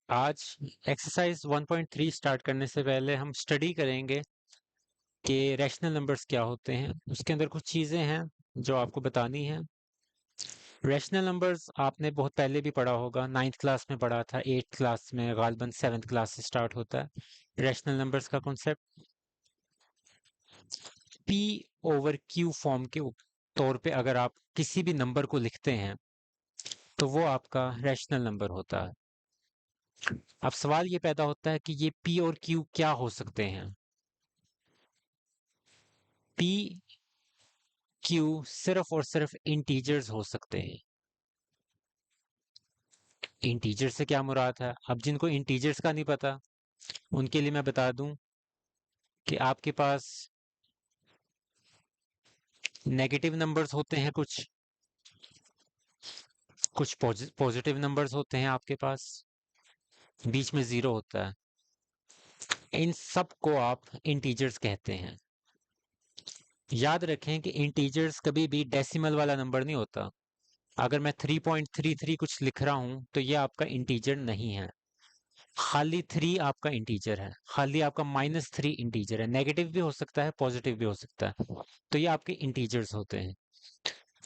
आज exercise 1.3 start करने से पहले हम स्टडी करेंगे कि रैशनल नंबर्स क्या होते हैं। उसके अंदर कुछ चीज़ें हैं जो आपको बतानी है। रैशनल नंबर्स आपने बहुत पहले भी पढ़ा होगा, 9th क्लास में पढ़ा था, 8th क्लास में, गालबन 7th क्लास से स्टार्ट होता है रैशनल नंबर्स का concept. P over Q form के तौर पे अगर आप किसी भी नंबर को लिखते हैं तो वो आपका रैशनल नंबर होता है। अब सवाल ये पैदा होता है कि ये पी और क्यू क्या हो सकते हैं। पी क्यू सिर्फ और सिर्फ इंटीजर्स हो सकते हैं। इंटीजर से क्या मुराद है? अब जिनको इंटीजर्स का नहीं पता उनके लिए मैं बता दूं कि आपके पास नेगेटिव नंबर्स होते हैं, कुछ कुछ पॉजिटिव नंबर्स होते हैं आपके पास, बीच में जीरो होता है। इन सब को आप इंटीजर्स कहते हैं। याद रखें कि इंटीजर्स कभी भी डेसिमल वाला नंबर नहीं होता। अगर मैं 3.33 कुछ लिख रहा हूं तो ये आपका इंटीजर नहीं है। खाली 3 आपका इंटीजर है, खाली आपका -3 इंटीजर है। नेगेटिव भी हो सकता है, पॉजिटिव भी हो सकता है। तो ये आपके इंटीजर्स होते हैं।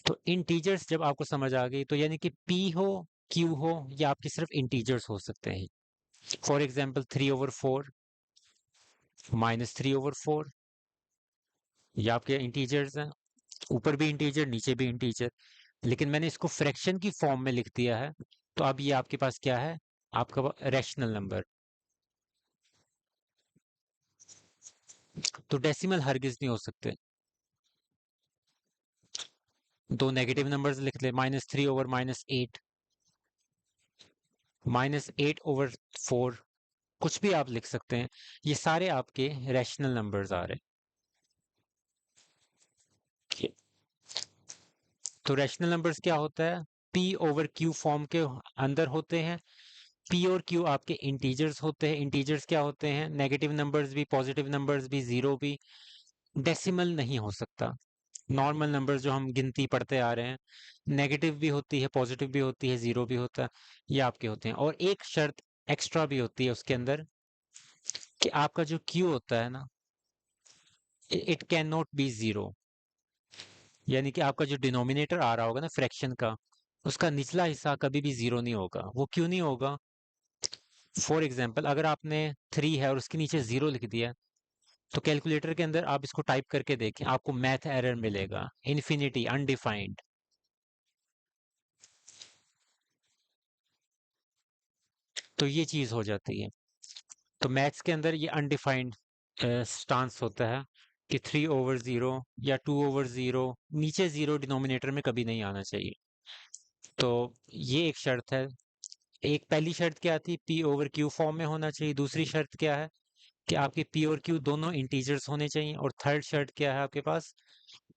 तो इंटीजर्स जब आपको समझ आ गई तो यानी कि पी हो, क्यू हो, या आपके सिर्फ इंटीजर्स हो सकते हैं। फॉर एग्जाम्पल 3/4, -3/4, ये आपके इंटीजर्स हैं। ऊपर भी इंटीजर, नीचे भी इंटीजर। लेकिन मैंने इसको फ्रैक्शन की फॉर्म में लिख दिया है, तो अब ये आपके पास क्या है? आपका रैशनल नंबर। तो डेसिमल हरगिज नहीं हो सकते। दो नेगेटिव नंबर्स लिख ले, -3/-8, -8/4, कुछ भी आप लिख सकते हैं। ये सारे आपके रैशनल नंबर्स आ रहे हैं। तो रैशनल नंबर्स क्या होता है? पी ओवर क्यू फॉर्म के अंदर होते हैं। पी और क्यू आपके इंटीजर्स होते हैं। इंटीजर्स क्या होते हैं? नेगेटिव नंबर्स भी, पॉजिटिव नंबर्स भी, जीरो भी। डेसिमल नहीं हो सकता। नॉर्मल नंबर्स जो हम गिनती पढ़ते आ रहे हैं, नेगेटिव भी होती है, पॉजिटिव भी होती है, जीरो भी होता है, ये आपके होते हैं। और एक शर्त एक्स्ट्रा भी होती है उसके अंदर कि आपका जो क्यू होता है ना, it can not be zero. यानी कि आपका जो डिनोमिनेटर आ रहा होगा ना फ्रैक्शन का, उसका निचला हिस्सा कभी भी जीरो नहीं होगा। वो क्यों नहीं होगा? फॉर एग्जाम्पल अगर आपने 3 है और उसके नीचे जीरो लिख दिया, तो कैलकुलेटर के अंदर आप इसको टाइप करके देखें, आपको मैथ एरर मिलेगा, इन्फिनिटी, अनडिफाइंड। तो ये चीज हो जाती है। तो मैथ्स के अंदर ये अनडिफाइंड स्टांस होता है कि 3/0 या 2/0, नीचे जीरो डिनोमिनेटर में कभी नहीं आना चाहिए। तो ये एक शर्त है। एक पहली शर्त क्या थी? पी ओवर क्यू फॉर्म में होना चाहिए। दूसरी शर्त क्या है? कि आपके पी और क्यू दोनों इंटीजर्स होने चाहिए। और थर्ड शर्त क्या है आपके पास?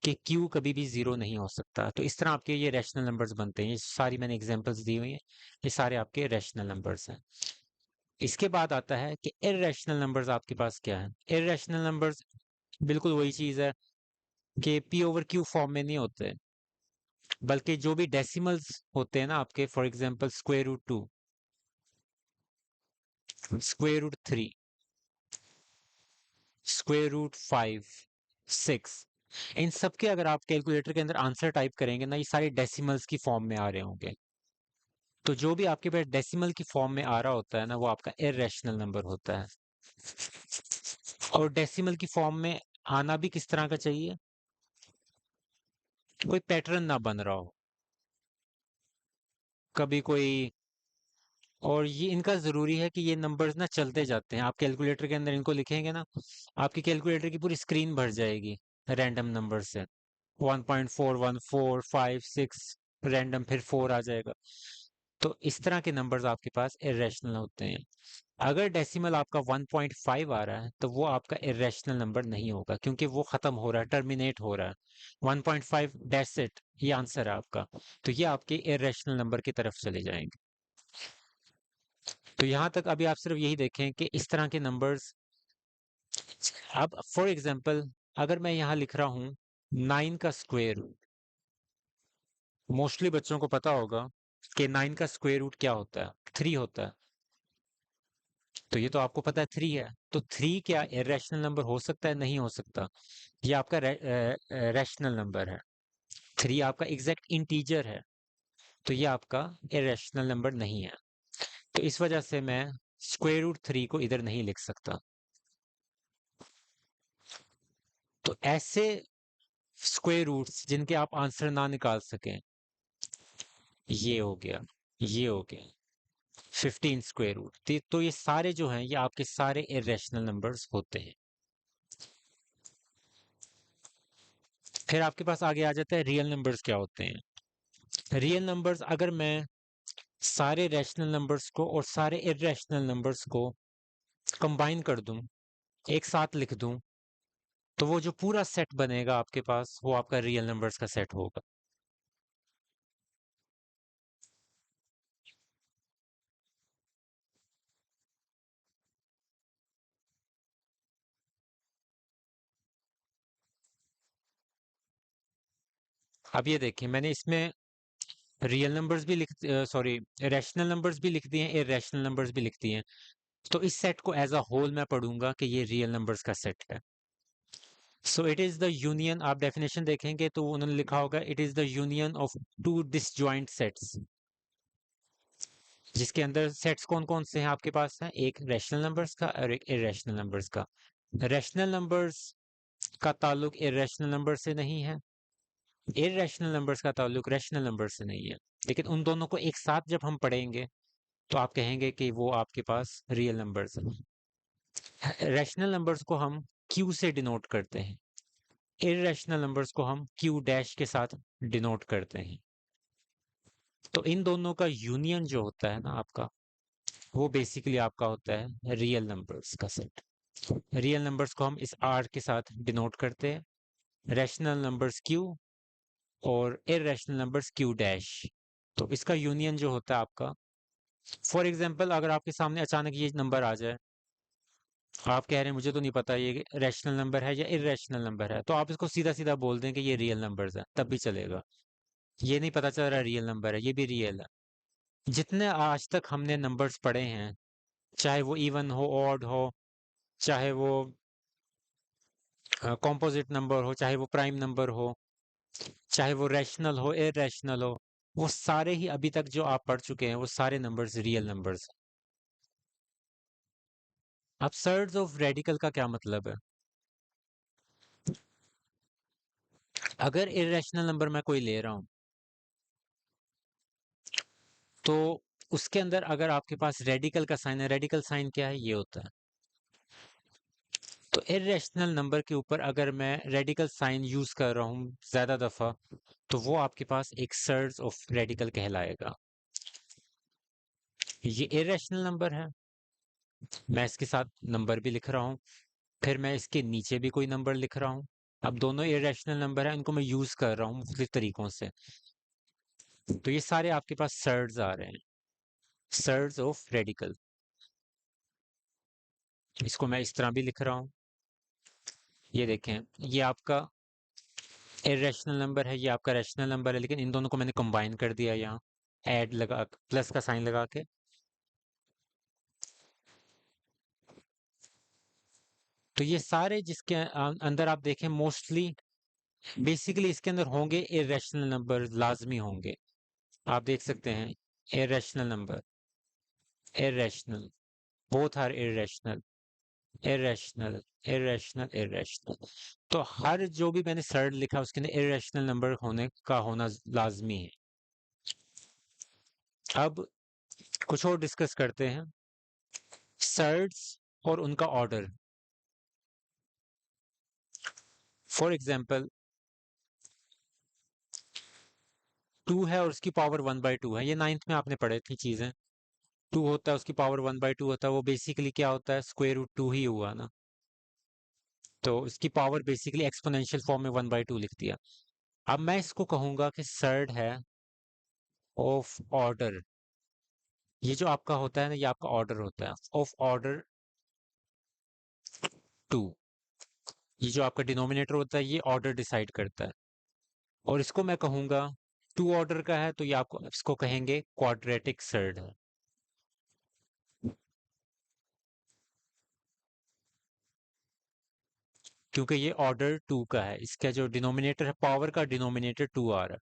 कि क्यू कभी भी जीरो नहीं हो सकता। तो इस तरह आपके ये रैशनल नंबर्स बनते हैं। ये सारी मैंने एग्जांपल्स दी हुई हैं, ये सारे आपके रैशनल नंबर्स हैं। इसके बाद आता है कि इर्रेशनल नंबर्स आपके पास क्या है। इर्रेशनल नंबर्स बिल्कुल वही चीज है कि पी ओवर क्यू फॉर्म में नहीं होते, बल्कि जो भी डेसिमल्स होते हैं ना आपके, फॉर एग्जांपल √2, √3, √5, 6, इन सब के अगर आप कैलकुलेटर के अंदर आंसर टाइप करेंगे ना, ये सारे डेसिमल्स की फॉर्म में आ रहे होंगे। तो जो भी आपके पास डेसिमल की फॉर्म में आ रहा होता है ना, वो आपका इर्रेशनल नंबर होता है। और डेसिमल की फॉर्म में आना भी किस तरह का चाहिए? कोई पैटर्न ना बन रहा हो कभी कोई। और ये इनका जरूरी है कि ये नंबर्स ना चलते जाते हैं। आप कैलकुलेटर के अंदर इनको लिखेंगे ना, आपकी कैलकुलेटर की पूरी स्क्रीन भर जाएगी रैंडम नंबर से। 1.414 5 6 रैंडम, फिर 4 आ जाएगा। तो इस तरह के नंबर्स आपके पास इरेशनल होते हैं। अगर डेसिमल आपका 1.5 आ रहा है तो वो आपका इरेशनल नंबर नहीं होगा, क्योंकि वो खत्म हो रहा है, टर्मिनेट हो रहा है। 1.5 दैट्स इट, ये आंसर है आपका। तो ये आपके इरेशनल नंबर की तरफ चले जाएंगे। तो यहां तक अभी आप सिर्फ यही देखें कि इस तरह के नंबर्स। अब फॉर एग्जांपल अगर मैं यहां लिख रहा हूं 9 का स्क्वायर रूट, मोस्टली बच्चों को पता होगा कि 9 का स्क्वायर रूट क्या होता है? 3 होता है। तो ये तो आपको पता है 3 है, तो 3 क्या इरेशनल नंबर हो सकता है? नहीं हो सकता। ये आपका रैशनल नंबर है। 3 आपका एग्जैक्ट इंटीजर है, तो ये आपका इरेशनल नंबर नहीं है। तो इस वजह से मैं स्क्वायर रूट 3 को इधर नहीं लिख सकता। तो ऐसे स्क्वायर रूट्स जिनके आप आंसर ना निकाल सकें, ये हो गया, ये हो गया 15 स्क्वायर रूट। तो ये सारे जो हैं ये आपके सारे इरेशनल नंबर्स होते हैं। फिर आपके पास आगे आ जाता है रियल नंबर्स क्या होते हैं। रियल नंबर्स, अगर मैं सारे रैशनल नंबर्स को और सारे इरेशनल नंबर्स को कंबाइन कर दूं, एक साथ लिख दूं, तो वो जो पूरा सेट बनेगा आपके पास, वो आपका रियल नंबर्स का सेट होगा। अब ये देखिए, मैंने इसमें रियल नंबर्स भी लिख, सॉरी, रैशनल नंबर्स भी लिख दिए हैं, इरेशनल नंबर्स भी लिख दिए हैं। तो इस सेट को एज अ होल मैं पढ़ूंगा कि ये रियल नंबर्स का सेट है। So it is the union, आप डेफिनेशन देखेंगे तो उन्होंने लिखा होगा it is the union of two disjoint sets, जिसके अंदर सेट्स कौन कौन से हैं आपके पास हैं, एक रैशनल नंबर्स का और एक इरेशनल नंबर्स का। रैशनल नंबर्स का ताल्लुक इरेशनल नंबर से नहीं है, इरेशनल नंबर्स का ताल्लुक रैशनल नंबर से नहीं है, लेकिन उन दोनों को एक साथ जब हम पढ़ेंगे तो आप कहेंगे कि वो आपके पास रियल नंबर्स हैं। रैशनल नंबर्स को हम क्यू से डिनोट करते हैं, इरेशनल नंबर्स को हम क्यू डैश के साथ डिनोट करते हैं। तो इन दोनों का यूनियन जो होता है ना आपका, वो बेसिकली आपका होता है रियल नंबर्स का सेट। रियल नंबर्स को हम इस आर के साथ डिनोट करते हैं, रैशनल नंबर्स क्यू और इरेशनल नंबर्स क्यू डैश। तो इसका यूनियन जो होता है आपका, फॉर एग्जांपल अगर आपके सामने अचानक ये नंबर आ जाए, आप कह रहे हैं मुझे तो नहीं पता ये रैशनल नंबर है या इरेशनल नंबर है, तो आप इसको सीधा सीधा बोल दें कि ये रियल नंबर्स है, तब भी चलेगा। ये नहीं पता चल रहा रियल नंबर है, ये भी रियल है। जितने आज तक हमने नंबर्स पढ़े हैं, चाहे वो इवन हो, ऑड हो, चाहे वो कॉम्पोजिट नंबर हो, चाहे वो प्राइम नंबर हो, चाहे वो रैशनल हो, इरेशनल हो, वो सारे ही अभी तक जो आप पढ़ चुके हैं वो सारे नंबर्स रियल नंबर्स। अब सर्ड्स ऑफ रेडिकल का क्या मतलब है? अगर इरेशनल नंबर मैं कोई ले रहा हूं, तो उसके अंदर अगर आपके पास रेडिकल का साइन है, रेडिकल साइन क्या है, ये होता है। तो इरेशनल नंबर के ऊपर अगर मैं रेडिकल साइन यूज कर रहा हूं ज्यादा दफा, तो वो आपके पास एक सर्ज ऑफ रेडिकल कहलाएगा। ये इरेशनल नंबर है, मैं इसके साथ नंबर भी लिख रहा हूँ, फिर मैं इसके नीचे भी कोई नंबर लिख रहा हूँ। अब दोनों इरेशनल नंबर है, इनको मैं यूज कर रहा हूँ मुख्तलिफ तरीकों से। तो ये सारे आपके पास सर्ड्स आ रहे हैं, सर्ड्स ऑफ रेडिकल। इसको मैं इस तरह भी लिख रहा हूँ, ये देखें, ये आपका इरेशनल नंबर है, ये आपका रैशनल नंबर है, लेकिन इन दोनों को मैंने कंबाइन कर दिया यहाँ, ऐड लगा, प्लस का साइन लगा के। तो ये सारे जिसके अंदर आप देखें मोस्टली, बेसिकली इसके अंदर होंगे इरेशनल नंबर, लाजमी होंगे। आप देख सकते हैं irrational number, irrational, both are irrational, irrational, irrational, irrational. तो हर जो भी मैंने सर्ड लिखा उसके अंदर इरेशनल नंबर होने का होना लाजमी है। अब कुछ और डिस्कस करते हैं, सर्ड्स और उनका ऑर्डर। फॉर एग्जाम्पल 2 है और उसकी पावर 1/2 है, ये नाइन्थ में आपने पढ़े थी चीजें। 2 होता है, उसकी पावर 1/2 होता है, वो बेसिकली क्या होता है, स्क्वायर रूट 2 ही हुआ ना। तो इसकी पावर बेसिकली एक्सपोनेंशियल फॉर्म में 1/2 लिख दिया। अब मैं इसको कहूंगा कि सर्ड है ऑफ ऑर्डर। ये जो आपका होता है ना, ये आपका ऑर्डर होता है ऑफ ऑर्डर 2। ये जो आपका डिनोमिनेटर होता है ये ऑर्डर डिसाइड करता है। और इसको मैं कहूंगा 2 ऑर्डर का है, तो ये आपको इसको कहेंगे क्वाड्रेटिक सर्ड है। क्योंकि ये ऑर्डर 2 का है, इसका जो डिनोमिनेटर है, पावर का डिनोमिनेटर 2 आ रहा है।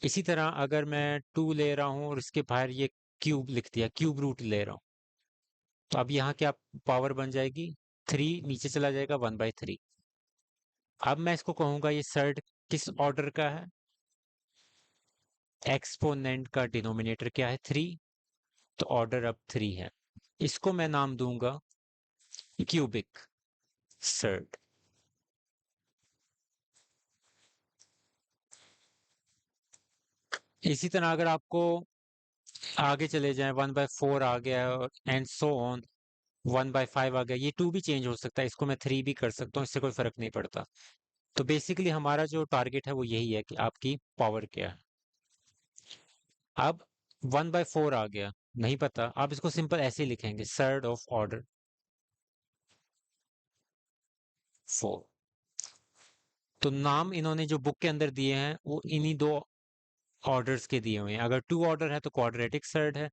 इसी तरह अगर मैं 2 ले रहा हूँ और इसके बाहर ये क्यूब लिख दिया, क्यूब रूट ले रहा हूँ, तो अब यहाँ क्या पावर बन जाएगी, 3 नीचे चला जाएगा 1/3। अब मैं इसको कहूंगा ये सर्ड किस ऑर्डर का है, एक्सपोनेंट का डिनोमिनेटर क्या है 3, तो ऑर्डर अब 3 है। इसको मैं नाम दूंगा क्यूबिक सर्ड। इसी तरह अगर आपको आगे चले जाएं, 1/4 आ गया एंड सो ऑन, 1/5 आ गया, ये 2 भी चेंज हो सकता है, इसको मैं 3 भी कर सकता हूँ, इससे कोई फर्क नहीं पड़ता। तो बेसिकली हमारा जो टारगेट है वो यही है कि आपकी पावर क्या है। अब 1/4 आ गया, नहीं पता, आप इसको सिंपल ऐसे ही लिखेंगे, सर्ड ऑफ ऑर्डर 4। तो नाम इन्होंने जो बुक के अंदर दिए हैं वो इन्हीं दो ऑर्डर्स के दिए हुए हैं। अगर 2 ऑर्डर है तो क्वाड्रेटिक सर्ड है,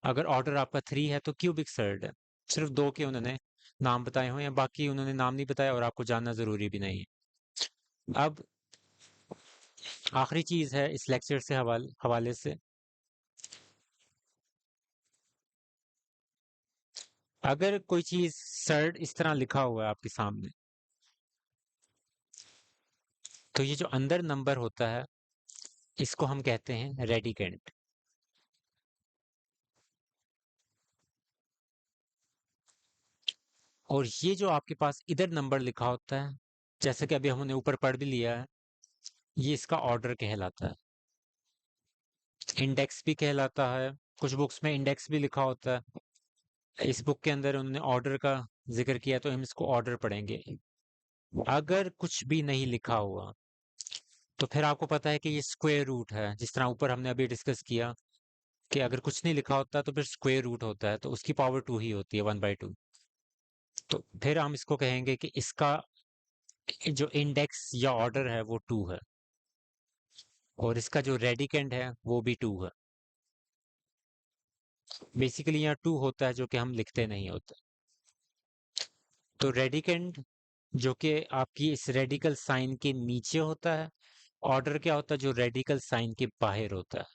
अगर ऑर्डर आपका 3 है तो क्यूबिक सर्ड है। सिर्फ 2 के उन्होंने नाम बताए हुए हैं, बाकी उन्होंने नाम नहीं बताया और आपको जानना जरूरी भी नहीं है। अब आखिरी चीज है इस लेक्चर से हवाले से, अगर कोई चीज सर्ड इस तरह लिखा हुआ है आपके सामने, तो ये जो अंदर नंबर होता है इसको हम कहते हैं रेडिकेंट। और ये जो आपके पास इधर नंबर लिखा होता है, जैसे कि अभी हमने ऊपर पढ़ भी लिया है, ये इसका ऑर्डर कहलाता है, इंडेक्स भी कहलाता है। कुछ बुक्स में इंडेक्स भी लिखा होता है, इस बुक के अंदर उन्होंने ऑर्डर का जिक्र किया तो हम इसको ऑर्डर पढ़ेंगे। अगर कुछ भी नहीं लिखा हुआ तो फिर आपको पता है कि ये स्क्वायर रूट है, जिस तरह ऊपर हमने अभी डिस्कस किया कि अगर कुछ नहीं लिखा होता तो फिर स्क्वायर रूट होता है, तो उसकी पावर 2 ही होती है, 1/2। तो फिर हम इसको कहेंगे कि इसका जो इंडेक्स या ऑर्डर है वो 2 है, और इसका जो रेडिकेंड है वो भी 2 है। बेसिकली यहाँ 2 होता है जो कि हम लिखते नहीं होते। तो रेडिकेंड जो कि आपकी इस रेडिकल साइन के नीचे होता है, ऑर्डर क्या होता है जो रेडिकल साइन के बाहर होता है।